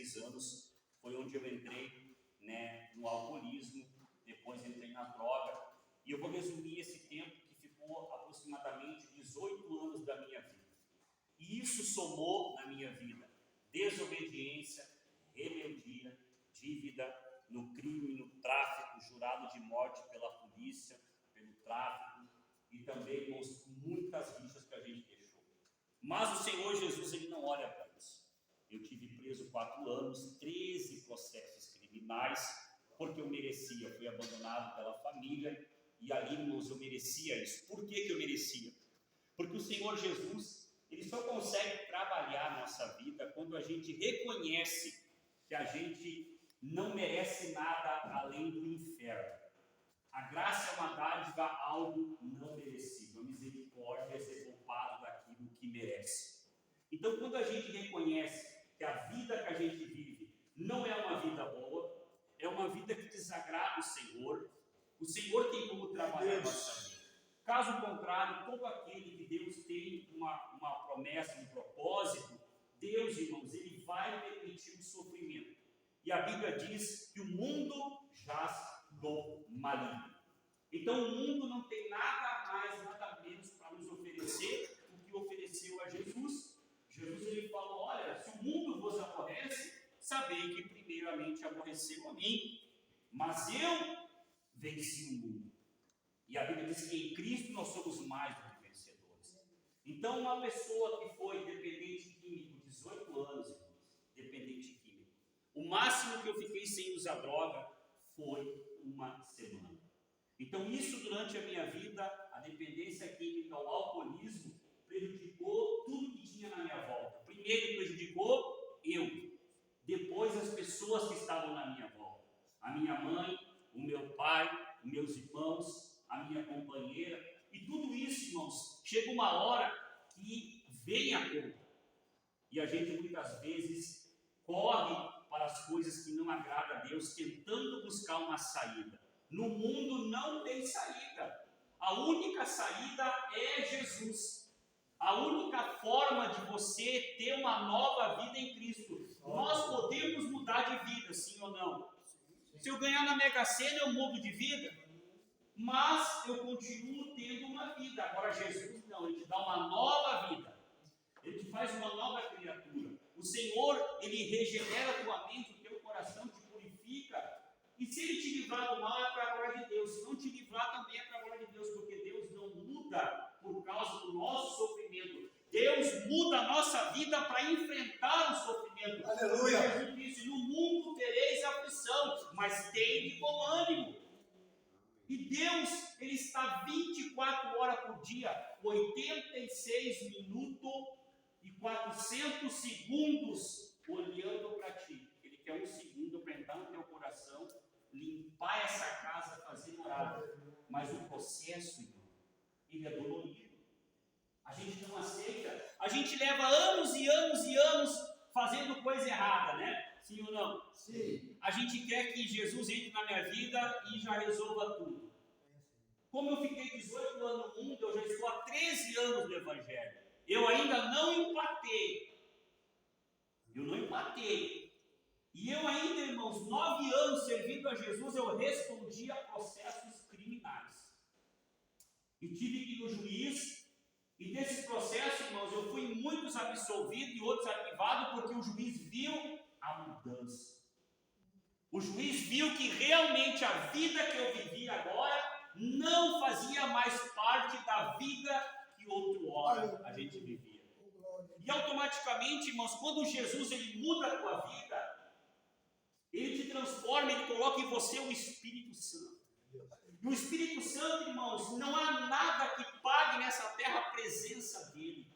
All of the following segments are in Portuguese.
16 anos, foi onde eu entrei, né, no alcoolismo, depois entrei na droga, e eu vou resumir esse tempo que ficou aproximadamente 18 anos da minha vida. E isso somou na minha vida desobediência, rebeldia, dívida, no crime, no tráfico, jurado de morte pela polícia, pelo tráfico, e também, irmãos, muitas rixas que a gente deixou. Mas o Senhor Jesus, Ele não olha para isso. Eu tive preso 4 anos, 13 processos criminais, porque eu merecia, fui abandonado pela família, e ali, irmãos, eu merecia isso. Por que eu merecia? Porque o Senhor Jesus, Ele só consegue trabalhar a nossa vida quando a gente reconhece que a gente não merece nada além do inferno. A graça é uma dádiva, algo não merecido. A misericórdia é ser poupado daquilo que merece. Então, quando a gente reconhece que a vida que a gente vive não é uma vida boa, é uma vida que desagrada o Senhor tem como trabalhar a nossa vida. Caso contrário, todo aquele que Deus tem uma promessa, um propósito, Deus, irmãos, Ele vai permitir o sofrimento. E a Bíblia diz que o mundo jaz no maligno. Então o mundo não tem nada mais, nada menos para nos oferecer do que ofereceu a Jesus. Jesus, Ele falou: olha, se o mundo vos aborrece, sabei que primeiramente aborreceu a mim. Mas eu venci o mundo. E a Bíblia diz que em Cristo nós somos mais do que vencedores. Então uma pessoa que foi dependente químico, 18 anos, irmãos, dependente químico, o máximo que eu fiquei sem usar droga foi 1 semana. Então isso durante a minha vida, a dependência química, o alcoolismo, prejudicou tudo que tinha na minha volta. Primeiro prejudicou eu, depois as pessoas que estavam na minha volta. A minha mãe, o meu pai, os meus irmãos, a minha companheira. E tudo isso, irmãos, chega uma hora que vem a conta. E a gente muitas vezes corre para as coisas que não agradam a Deus, tentando buscar uma saída. No mundo não tem saída. A única saída é Jesus. A única forma de você ter uma nova vida em Cristo. Nós podemos mudar de vida, sim ou não? Se eu ganhar na Mega Sena, eu mudo de vida. Mas eu continuo tendo uma vida. Agora Jesus não, Ele te dá uma nova vida. Ele te faz uma nova criatura. O Senhor, Ele regenera a tua mente, o teu coração, te purifica. E se Ele te livrar do mal, é para a glória de Deus. Se não te livrar, também é para a glória de Deus. Porque Deus não muda por causa do nosso sofrimento. Deus muda a nossa vida para enfrentar o sofrimento. Aleluia. Jesus disse: no mundo tereis aflição, mas tende bom ânimo. E Deus, Ele está 24 horas por dia, 86 minutos e 400 segundos olhando para ti. Ele quer 1 segundo para entrar no teu coração, limpar essa casa, fazer morada. Mas o processo, irmão, ele é dolorido. A gente não aceita. A gente leva anos e anos e anos fazendo coisa errada, né? Sim ou não? Sim. A gente quer que Jesus entre na minha vida e já resolva tudo. Como eu fiquei 18 anos no mundo, eu já estou há 13 anos no Evangelho. Eu ainda não empatei. E eu ainda, irmãos, 9 anos servindo a Jesus, eu respondi a processos criminais. E tive que ir no juiz. E desses processos, irmãos, eu fui em muitos absolvidos e outros arquivados, porque o juiz viu a mudança. O juiz viu que realmente a vida que eu vivi agora não fazia mais parte da vida que outrora a gente vivia. E automaticamente, irmãos, quando Jesus ele muda a tua vida, Ele te transforma, Ele coloca em você o Espírito Santo. E o Espírito Santo, irmãos, não há nada que pague nessa terra a presença dEle.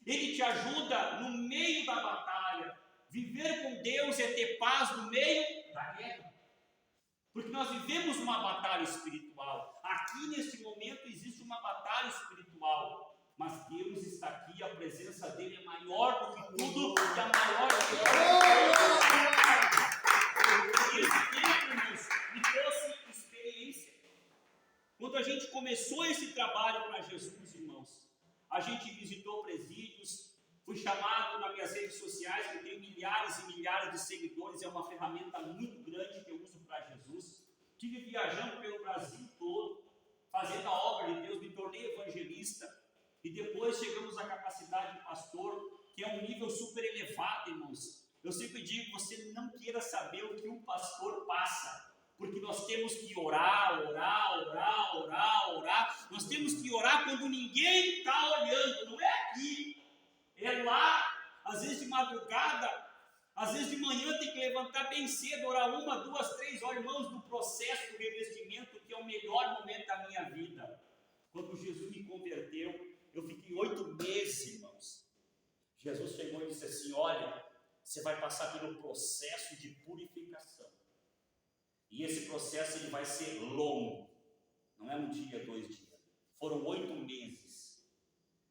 Ele te ajuda no meio da batalha. Viver com Deus é ter paz no meio da guerra. Porque nós vivemos uma batalha espiritual. Aqui neste momento existe uma batalha espiritual. Mas Deus está aqui, a presença dEle é maior do que tudo e a maior do que esse tempo, irmãos, me trouxe experiência. Quando a gente começou esse trabalho para Jesus, irmãos, a gente visitou presídios, fui chamado nas minhas redes sociais, eu tenho milhares milhares e milhares de seguidores, é uma ferramenta muito grande que eu uso para Jesus. Estive viajando pelo Brasil todo, fazendo a obra de Deus, me tornei evangelista, e depois chegamos à capacidade de pastor, que é um nível super elevado, irmãos. Eu sempre digo, você não queira saber o que um pastor passa, porque nós temos que orar. Nós temos que orar quando ninguém está olhando, não é aqui, é lá. Às vezes de madrugada, às vezes de manhã tem que levantar bem cedo, orar 1, 2, 3 horas, irmãos, do processo do revestimento, que é o melhor momento da minha vida. Quando Jesus me converteu, eu fiquei 8 meses, irmãos. Jesus chegou e disse assim: olha, você vai passar pelo processo de purificação. E esse processo ele vai ser longo. Não é um dia, 2 dias. Foram 8 meses.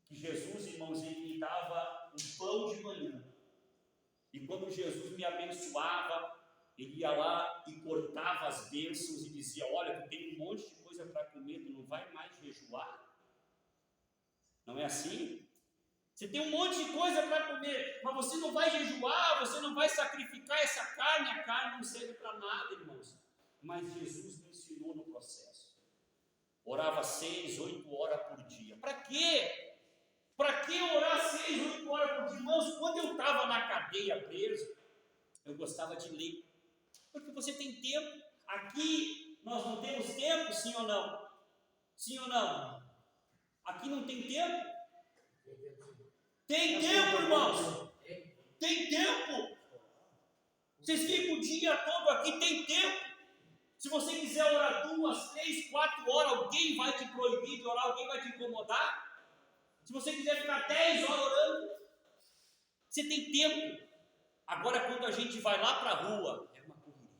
Que Jesus, irmãos, ele me dava um pão de manhã. E quando Jesus me abençoava, ele ia lá e cortava as bênçãos e dizia: olha, tu tem um monte de coisa para comer, tu não vai mais jejuar? Não é assim? Você tem um monte de coisa para comer, mas você não vai jejuar, você não vai sacrificar essa carne, a carne não serve para nada, irmãos. Mas Jesus me ensinou no processo. Orava 6, 8 horas por dia. Para quê? Para que orar 6, 8 horas por dia? Irmãos, quando eu estava na cadeia preso, eu gostava de ler. Porque você tem tempo. Aqui nós não temos tempo, sim ou não? Sim ou não? Aqui não tem tempo? Tem tempo, irmãos. Tem tempo. Vocês ficam o dia todo aqui, tem tempo. Se você quiser orar 2, 3, 4 horas, alguém vai te proibir de orar, alguém vai te incomodar. Se você quiser ficar 10 horas orando, você tem tempo. Agora, quando a gente vai lá para a rua, é uma correria.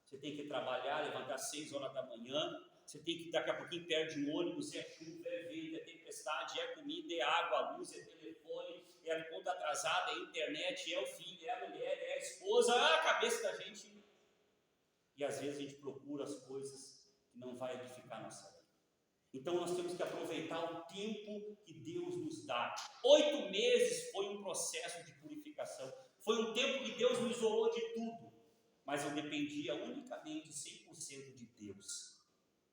Você tem que trabalhar, levantar 6 horas da manhã, você tem que, daqui a pouquinho, perde um ônibus, é chuva, é vento, é tempestade, é comida, é água, a luz, é telefone, é a conta atrasada, é a internet, é o filho, é a mulher, é a esposa, é a cabeça da gente. E às vezes a gente procura as coisas que não vai edificar a nossa vida. Então nós temos que aproveitar o tempo que Deus nos dá. 8 meses foi um processo de purificação. Foi um tempo que Deus me isolou de tudo. Mas eu dependia unicamente 100% de Deus.